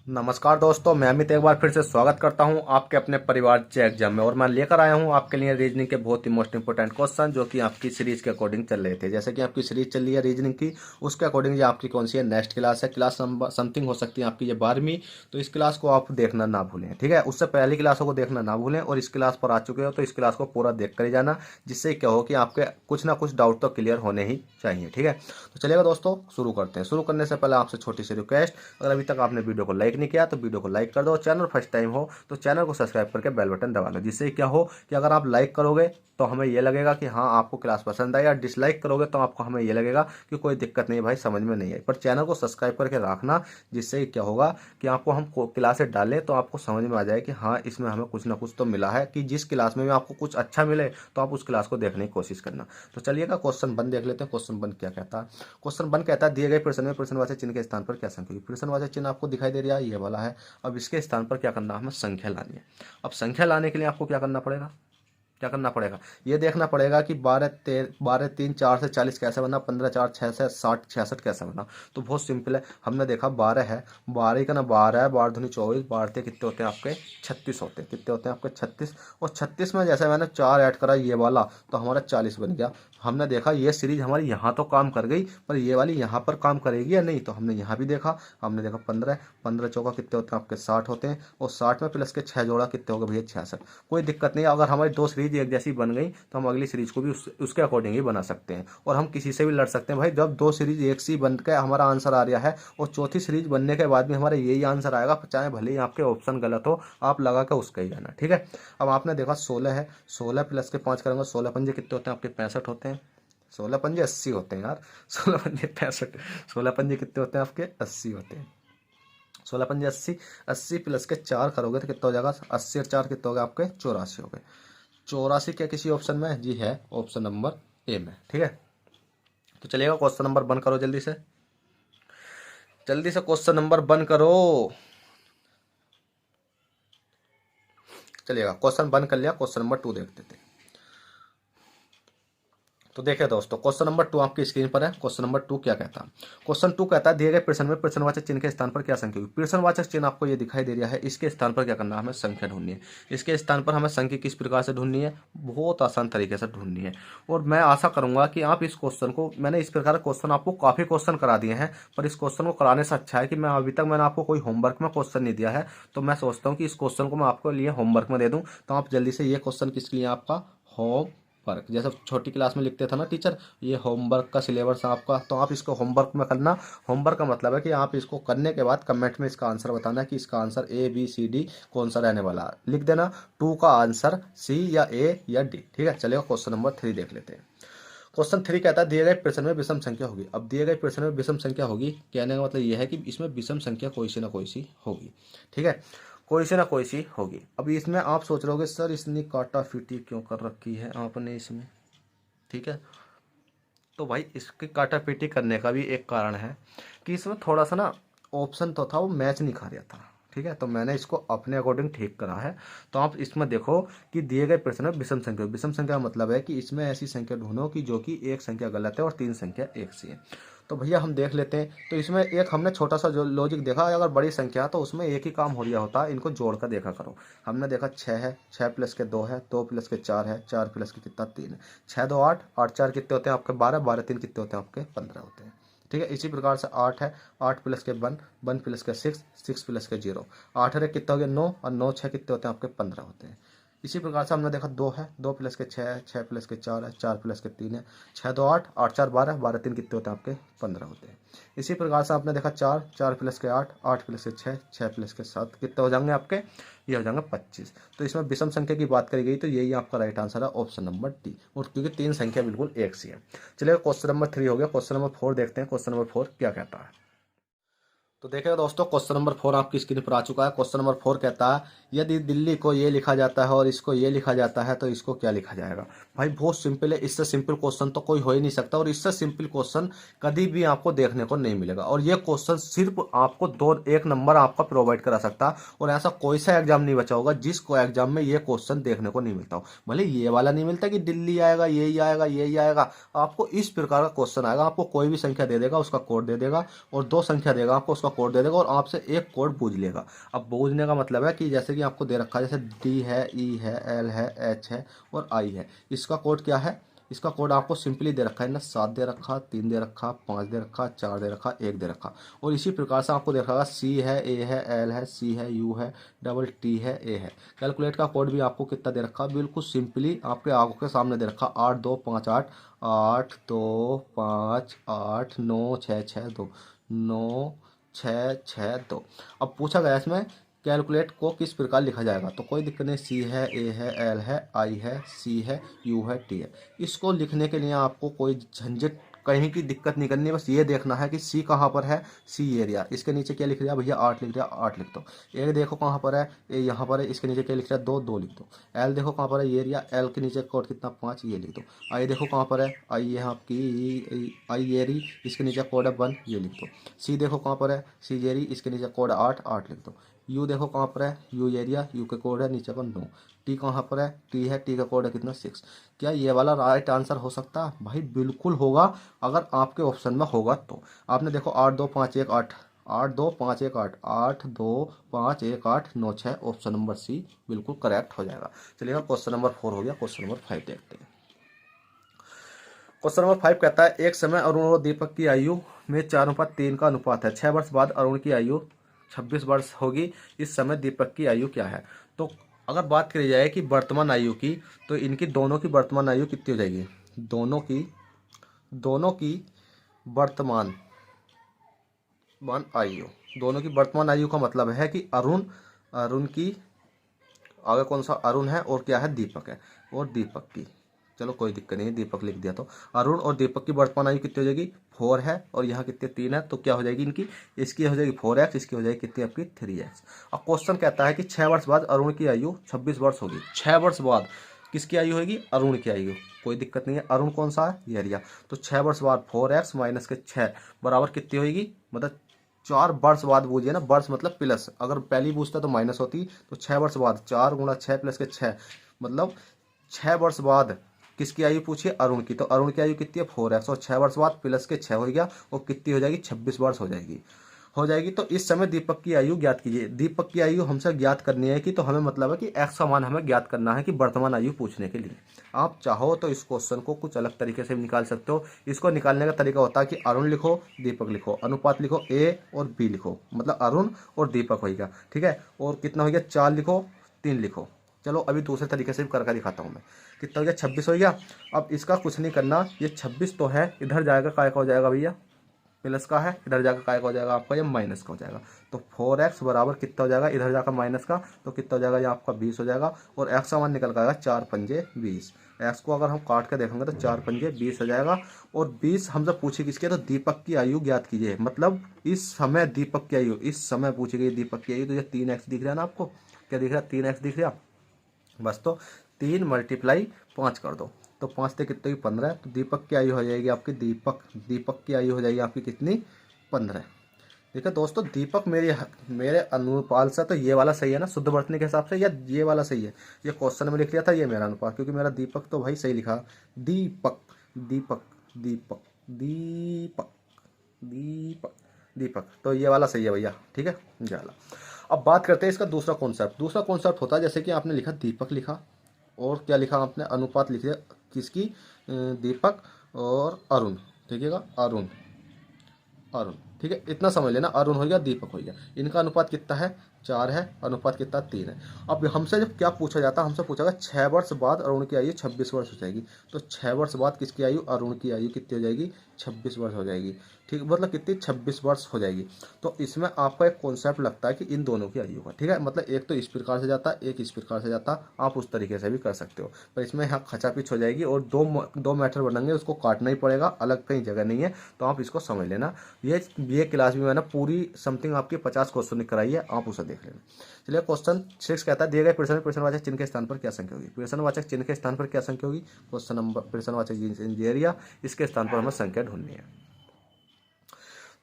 नमस्कार दोस्तों, मैं अमित एक बार फिर से स्वागत करता हूं आपके अपने परिवार चे एग्जाम में। और मैं लेकर आया हूं आपके लिए रीजनिंग के बहुत ही मोस्ट इंपोर्टेंट क्वेश्चन जो कि आपकी सीरीज के अकॉर्डिंग चल रहे थे। जैसे कि आपकी सीरीज चल रही है रीजनिंग की, उसके अकॉर्डिंग ये आपकी कौन सी है नेक्स्ट क्लास है, क्लास समथिंग हो सकती है आपकी ये 12वीं। तो इस क्लास को आप देखना ना भूलें, ठीक है। उससे पहली क्लासों को देखना ना भूलें, और इस क्लास पर आ चुके हो तो इस क्लास को पूरा देख कर ही जाना, जिससे क्या हो कि आपके कुछ ना कुछ डाउट तो क्लियर होने ही चाहिए, ठीक है। तो चलिएगा दोस्तों, शुरू करते हैं। शुरू करने से पहले आपसे छोटी सी रिक्वेस्ट, अगर अभी तक आपने वीडियो को लाइक नहीं किया तो वीडियो को लाइक कर दो। चैनल फर्स्ट टाइम हो तो चैनल को सब्सक्राइब करके बेल बटन दबा लो, जिससे क्या हो कि अगर आप लाइक करोगे तो हमें ये लगेगा कि हाँ आपको क्लास पसंद आई, या डिसलाइक करोगे तो आपको हमें ये लगेगा कि कोई दिक्कत नहीं है भाई, समझ में नहीं आई। पर चैनल को सब्सक्राइब करके रखना, जिससे क्या होगा कि आपको हम क्लासेस डालें तो आपको समझ में आ जाए कि हाँ इसमें हमें कुछ ना कुछ तो मिला है, कि जिस क्लास में भी आपको कुछ अच्छा मिले तो आप उस क्लास को देखने की कोशिश करना। तो चलिएगा क्वेश्चन वन देख लेते हैं। क्वेश्चन वन क्या कहता है? क्वेश्चन वन कहता है दिए गए प्रश्न में प्रश्नवाचक चिन्ह के स्थान पर क्या संख्या होगी। प्रश्नवाचक चिन्ह आपको दिखाई दे रहा है, ये वाला है। अब इसके स्थान पर क्या करना है, हमें संख्या लानी है। अब संख्या लाने के लिए आपको क्या करना पड़ेगा, क्या करना पड़ेगा, ये देखना पड़ेगा कि 12 3 4 से 40 कैसे बना, 15 4 6 से 60 66 कैसे बना। तो बहुत सिंपल है, हमने देखा 12 है, 12 का ना 12 है, 12 दूनी 24, 12 कितने होते हैं आपके 36 होते हैं। कितने होते हैं आपके 36। और 36 में जैसे मैंने 4 ऐड करा ये वाला तो हमारा 40 बन गया। हमने देखा ये सीरीज हमारी यहाँ तो काम कर गई, पर ये वाली यहाँ पर काम करेगी या नहीं, तो हमने यहाँ भी देखा। हमने देखा 15, 15 चौका कितने होते हैं आपके 60 होते हैं, और 60 में प्लस के 6 जोड़ा कितने हो गए भैया 66। कोई दिक्कत नहीं, अगर हमारी दो सीरीज एक जैसी बन गई तो हम अगली सीरीज को भी उसके अकॉर्डिंग ही बना सकते हैं, और हम किसी से भी लड़ सकते हैं भाई। जब दो सीरीज एक सी बन के हमारा आंसर आ रहा है और चौथी सीरीज बनने के बाद भी हमारा यही आंसर आएगा, चाहे भले ही आपके ऑप्शन गलत हो, आप लगा के उसका ही जाना, ठीक है। अब आपने देखा 16 है, 16 प्लस के 5 करेंगे, 16 पंजे कितने होते हैं आपके 65 होते हैं। 16 पंजे 80 होते हैं यार, 16 पंजे 65, 16 पंजे कितने होते हैं आपके 80 होते हैं। 16 पंजे 80, 80 प्लस के 4 करोगे तो कितना हो जाएगा, 80 और 4 कितने हो गए आपके 84 हो गए। 84 क्या किसी ऑप्शन में है? जी है, ऑप्शन नंबर ए में, ठीक है। तो चलिएगा क्वेश्चन नंबर वन करो, जल्दी से जल्दी से क्वेश्चन नंबर वन करो। चलिएगा क्वेश्चन वन कर लिया, क्वेश्चन नंबर टू देखते थे। तो देखिए दोस्तों, क्वेश्चन नंबर टू आपकी स्क्रीन पर है। क्वेश्चन नंबर टू क्या कहता है? क्वेश्चन टू कहता है दिए गए प्रश्न में प्रश्नवाचक चिन्ह के स्थान पर क्या संख्या होगी। प्रश्नवाचक चिन्ह आपको ये दिखाई दे रहा है, इसके स्थान पर क्या करना है, हमें संख्या ढूंढनी है। इसके स्थान पर हमें संख्या किस प्रकार से ढूंढनी है, बहुत आसान तरीके से ढूंढनी है। और मैं आशा करूंगा कि आप इस क्वेश्चन को, मैंने इस प्रकार क्वेश्चन आपको काफी क्वेश्चन करा दिए हैं, पर इस क्वेश्चन को कराने से अच्छा है कि मैं अभी तक मैंने आपको कोई होमवर्क में क्वेश्चन नहीं दिया है। तो मैं सोचता हूँ कि इस क्वेश्चन को मैं आपको लिए होमवर्क में दे दूँ, तो आप जल्दी से ये क्वेश्चन किसके लिए आपका होम वर्क, जैसे छोटी क्लास में लिखते थे ना टीचर, ये होमवर्क का सिलेबस है आपका, तो आप इसको होमवर्क में करना। होमवर्क का मतलब है कि आप इसको करने के बाद कमेंट में इसका आंसर बताना कि इसका answer A B C D कौन सा रहने वाला है। लिख देना टू का आंसर सी या ए या डी, ठीक है। चलिए क्वेश्चन नंबर थ्री देख लेते हैं। क्वेश्चन थ्री कहता है दिए गए प्रश्न में विषम संख्या होगी। अब दिए गए प्रश्न में विषम संख्या होगी, कहने का मतलब यह है कि इसमें विषम संख्या कोई सी ना कोई सी होगी, ठीक है, कोई सी ना कोई सी होगी। अब इसमें आप सोच रहे होगे सर इतनी काटा फीटी क्यों कर रखी है आपने इसमें, ठीक है। तो भाई इसकी काटापीटी करने का भी एक कारण है कि इसमें थोड़ा सा ना ऑप्शन तो था वो मैच नहीं खा रहा था, ठीक है। तो मैंने इसको अपने अकॉर्डिंग ठीक करा है। तो आप इसमें देखो कि दिए गए प्रश्न में विषम संख्या, विषम संख्या का मतलब है कि इसमें ऐसी संख्या ढूंढो कि जो कि एक संख्या गलत है और तीन संख्या एक सी है। तो भैया हम देख लेते हैं। तो इसमें एक हमने छोटा सा जो लॉजिक देखा, अगर बड़ी संख्या है तो उसमें एक ही काम हो रहा होता है, इनको जोड़ कर देखा करो। हमने देखा 6 है, 6 प्लस के 2 है, 2 प्लस के 4 है, 4 प्लस के कितना 3 है, 6 2 8, 8 4 कितने होते हैं आपके 12, 12 3 कितने होते हैं आपके 15 होते हैं, ठीक है। इसी प्रकार से 8 है, 8 प्लस के 1, 1 प्लस के 6, 6 प्लस के 0, 8 है कितना हो गया 9, और 9 6 कितने होते हैं आपके 15 होते हैं। इसी प्रकार से हमने देखा 2 है, 2 प्लस के 6 है, 6 प्लस के 4 है, 4 प्लस के 3 है, 6 2 8, 8 4 12, 12 3 कितने होते हैं आपके 15 होते हैं। इसी प्रकार से आपने देखा 4, 4 प्लस के 8, 8 प्लस के 6, 6 प्लस के 7 कितने हो जाएंगे आपके, ये हो जाएंगे 25। तो इसमें विषम संख्या की बात करी गई तो यही आपका राइट आंसर है, ऑप्शन नंबर डी, और क्योंकि तीन संख्या बिल्कुल एक सी है। चलिए क्वेश्चन नंबर थ्री हो गया। क्वेश्चन नंबर फोर देखते हैं। क्वेश्चन नंबर फोर क्या कहता है? तो देखिएगा दोस्तों, क्वेश्चन नंबर फोर आपकी स्क्रीन पर आ चुका है। क्वेश्चन नंबर फोर कहता है यदि दिल्ली को ये लिखा जाता है और इसको ये लिखा जाता है तो इसको क्या लिखा जाएगा। भाई बहुत सिंपल है, इससे सिंपल क्वेश्चन तो कोई हो ही नहीं सकता, और इससे सिंपल क्वेश्चन कभी भी आपको देखने को नहीं मिलेगा। और ये क्वेश्चन सिर्फ आपको दो एक नंबर आपका प्रोवाइड करा सकता, और ऐसा कोई सा एग्जाम नहीं बचा होगा जिसको एग्जाम में ये क्वेश्चन देखने को नहीं मिलता हो। भले ये वाला नहीं मिलता कि दिल्ली आएगा, यही आएगा, यही आएगा, आपको इस प्रकार का क्वेश्चन आएगा। आपको कोई भी संख्या दे देगा, उसका कोड दे देगा, और दो संख्या देगा आपको, उसका कोड दे देगा और आपसे एक कोड पूछ लेगा। अब पूछने का मतलब है कि जैसे कि आपको दे रखा है, जैसे डी है, ई है, एल है, एच है और आई है, इसका कोड क्या है, इसका कोड आपको सिंपली दे रखा है ना, 7 दे रखा, 3 दे रखा, 5 दे रखा, 4 दे रखा, 1 दे रखा। और इसी प्रकार से आपको दे रखा है सी है, ए है, एल है, सी है, यू है, डबल टी है, ए है। कैलकुलेट का कोड भी आपको कितना दे रखा, बिल्कुल सिंपली आपके आंखों के सामने दे रखा, 8 2 5 8, 8 2 5 8 9 6 6 2, 9 6 6 2। अब पूछा गया इसमें कैलकुलेट को किस प्रकार लिखा जाएगा, तो कोई दिक्कत नहीं, सी है, ए है, एल है, आई है, सी है, यू है, टी है। इसको लिखने के लिए आपको कोई झंझट कहीं की दिक्कत नहीं करनी है, बस ये देखना है कि सी कहाँ पर है, सी एरिया, इसके नीचे क्या लिख दिया भैया, 8 लिख दिया, 8 लिख दो। ए देखो कहाँ पर है, ए यहाँ पर है, इसके नीचे क्या लिख दिया, 2, 2 लिख दो। एल देखो कहाँ पर है, एरिया, एल के नीचे कोड कितना, 5, ये लिख दो। आई देखो कहाँ पर है, आई है आपकी आई एरी, इसके नीचे कोड है 1, ये लिख दो। सी देखो कहाँ पर है, सी एरी, इसके नीचे कोड है 8, 8 लिख दो। यू देखो कहाँ पर है, यू एरिया, यू का कोड है नीचे पर 9। टी कहाँ पर है, टी है, टी का कोड है कितना, 6। क्या ये वाला राइट आंसर हो सकता है भाई, बिल्कुल होगा, अगर आपके ऑप्शन में होगा तो। आपने देखो 8 2 5 1 8, 8 2 5 1 8, 8 2 5 1 8 9 6, ऑप्शन नंबर सी बिल्कुल करेक्ट हो जाएगा। चलिएगा क्वेश्चन नंबर 4 हो गया, क्वेश्चन नंबर 5 देखते हैं। क्वेश्चन नंबर 5 कहता है एक समय अरुण और दीपक की आयु में 4:3 का अनुपात है। 6 वर्ष बाद अरुण की आयु 26 वर्ष होगी, इस समय दीपक की आयु क्या है। तो अगर बात करी जाए कि वर्तमान आयु की, तो इनकी दोनों की वर्तमान आयु कितनी हो जाएगी, दोनों की वर्तमान आयु, दोनों की वर्तमान आयु का मतलब है कि अरुण की आगे कौन सा अरुण है और क्या है, दीपक है, और दीपक की, चलो कोई दिक्कत नहीं है, दीपक लिख दिया। तो अरुण और दीपक की वर्तमान आयु कितनी हो जाएगी, 4 है, और यहाँ कितने 3 है, तो क्या हो जाएगी इनकी, इसकी हो जाएगी 4x, इसकी हो जाएगी कितनी आपकी 3x। अब क्वेश्चन कहता है कि 6 वर्ष बाद अरुण की आयु 26 वर्ष होगी। 6 वर्ष बाद किसकी आयु होगी, अरुण की आयु। कोई दिक्कत नहीं है, अरुण कौन सा है, ये एरिया। तो 6 वर्ष बाद 4x माइनस के 6 बराबर कितनी होगी, मतलब 4 वर्ष बाद बूझिए ना, वर्ष मतलब प्लस, अगर पहली पूछता तो माइनस होती, तो 6 वर्ष बाद 4 गुणा 6 प्लस के 6, मतलब 6 वर्ष बाद किसकी आयु पूछिए, अरुण की। तो अरुण की आयु कितनी है, 4x, और 6 वर्ष बाद प्लस के 6 हो गया, और कितनी हो जाएगी, 26 वर्ष हो जाएगी। तो इस समय दीपक की आयु ज्ञात कीजिए। दीपक की आयु हमसे ज्ञात करनी है कि, तो हमें मतलब है कि x का मान हमें ज्ञात करना है कि वर्तमान आयु पूछने के लिए। आप चाहो तो इस क्वेश्चन को कुछ अलग तरीके से भी निकाल सकते हो। इसको निकालने का तरीका होता है कि अरुण लिखो, दीपक लिखो, अनुपात लिखो, a और b लिखो, मतलब अरुण और दीपक होगा, ठीक है। और कितना हो गया, 4 लिखो, 3 लिखो। चलो अभी दूसरे तरीके से भी करके दिखाता हूँ मैं। कितना हो गया, 26 हो गया। अब इसका कुछ नहीं करना, ये 26 तो है, इधर जाएगा काय का हो जाएगा भैया, प्लस का है, इधर जाकर काय का हो जाएगा आपका, ये माइनस का हो जाएगा। तो 4x बराबर कितना हो जाएगा, इधर जाकर माइनस का, तो कितना हो जाएगा, ये आपका 20 हो जाएगा। और x का मान निकल आएगा 4 पंजे 20। x को अगर हम काट के देखेंगे तो 4 पंजे 20 हो जाएगा। और 20 हमसे पूछी किसकी, तो दीपक की आयु ज्ञात कीजिए, मतलब इस समय दीपक की आयु, इस समय पूछी गई दीपक की आयु। तो ये 3x दिख रहा है ना आपको, क्या दिख रहा है, 3x दिख रहा, बस। तो 3 × 5 कर दो, तो 5 से कितने की 15। तो दीपक की आयु हो जाएगी आपकी, दीपक की आयु हो जाएगी आपकी कितनी, 15। देखिए दोस्तों, दीपक मेरे अनुपात से तो ये वाला सही है ना, शुद्ध वर्तनी के हिसाब से, या ये वाला सही है। ये क्वेश्चन में लिख लिया था, ये मेरा अनुपात, क्योंकि मेरा दीपक तो भाई सही लिखा, दीपक दीपक दीपक दीपक दीपक दीपक, तो ये वाला सही है भैया, ठीक है, ये वाला। अब बात करते हैं इसका दूसरा कॉन्सेप्ट। दूसरा कॉन्सेप्ट होता है, जैसे कि आपने लिखा दीपक लिखा, और क्या लिखा आपने, अनुपात लिख दिया किसकी, दीपक और अरुण, ठीक है, अरुण, ठीक है, इतना समझ लेना, अरुण हो गया, दीपक हो गया। इनका अनुपात कितना है, 4 है, अनुपात कितना 3 है। अब हमसे जब क्या पूछा जाता है, हमसे पूछा गया 6 वर्ष बाद अरुण की आयु 26 वर्ष हो जाएगी। तो 6 वर्ष बाद किसकी आयु, अरुण की आयु कितनी हो जाएगी, 26 वर्ष हो जाएगी, ठीक, मतलब कितनी, 26 वर्ष हो जाएगी। तो इसमें आपका एक कॉन्सेप्ट लगता है कि इन दोनों की आयु का, ठीक है, मतलब एक तो इस प्रकार से जाता, एक इस प्रकार से जाता, आप उस तरीके से भी कर सकते हो। पर इसमें यहाँ खचापिच हो जाएगी, और दो मैटर बनेंगे, उसको काटना ही पड़ेगा, अलग कहीं जगह नहीं है, तो आप इसको समझ लेना। ये क्लास भी मैंने पूरी समथिंग आपकी 50 क्वेश्चन कराई है, आप उसे देख लेना। चलिए क्वेश्चन 6 कहता है, दिए गए प्रश्नवाचक चिन्ह के स्थान पर क्या संख्या होगी। प्रश्नवाचक चिन्ह के स्थान पर क्या संख्या होगी, क्वेश्चन नंबर प्रश्नवाचक एरिया, इसके स्थान पर हमें संख्या ढूंढनी है।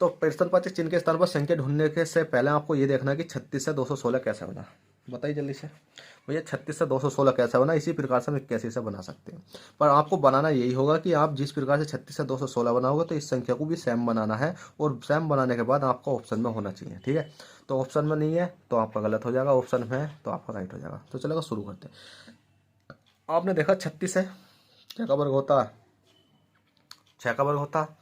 तो प्रश्नवाचक चिन्ह के स्थान पर संख्या ढूंढने के से पहले आपको ये देखना है कि 36 से 216 कैसे बना। बताइए जल्दी से भैया। 36 से 216 कैसा बना, इसी प्रकार से हम 81 से बना सकते हैं। पर आपको बनाना यही होगा कि आप जिस प्रकार से 36 से 216 बनाओगे तो इस संख्या को भी सेम बनाना है, और सेम बनाने के बाद आपका ऑप्शन में होना चाहिए। ठीक है, तो ऑप्शन में नहीं है तो आपका गलत हो जाएगा, ऑप्शन में है तो आपका राइट हो जाएगा। तो चलेगा, शुरू करते हैं। आपने देखा 36 है, क्या का वर्ग होता है, 6 का वर्ग होता है।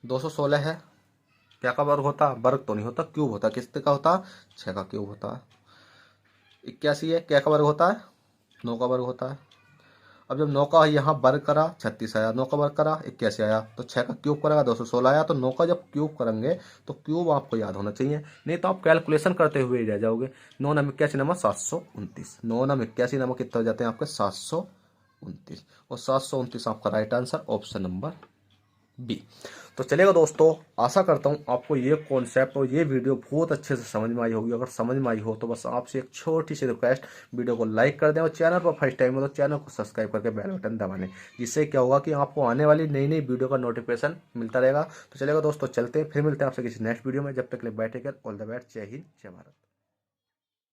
216 है, क्या का वर्ग होता है, वर्ग तो नहीं होता, क्यूब होता है। किसका होता है, 6 का क्यूब होता है। 81 है, क्या का वर्ग होता है, 9 का वर्ग होता है। अब जब 9 का यहाँ वर्ग करा 36 आया, 9 का वर्ग करा 81 आया, तो 6 का क्यूब करेगा 216 आया। तो 9 का जब क्यूब करेंगे तो क्यूब आपको याद होना चाहिए, नहीं तो आप कैलकुलेशन करते हुए ही रह जाओगे। 9 नम 81 नंबर 729, 9 नम 81 नंबर कितने हो जाते हैं आपके 729, और 729 आपका right answer option number B. तो चलेगा दोस्तों, आशा करता हूँ आपको ये कॉन्सेप्ट और ये वीडियो बहुत अच्छे से समझ में आई होगी। अगर समझ में आई हो तो बस आपसे एक छोटी सी रिक्वेस्ट, वीडियो को लाइक कर दें, और चैनल पर फर्स्ट टाइम हो तो चैनल को सब्सक्राइब करके बेल बटन दबा लें, जिससे क्या होगा कि आपको आने वाली नई नई वीडियो का नोटिफिकेशन मिलता रहेगा। तो चलेगा दोस्तों, चलते हैं, फिर मिलते हैं आपसे किसी नेक्स्ट वीडियो में। जब तक के लिए बैठे कर ऑल द बेस्ट, जय हिंद जय भारत।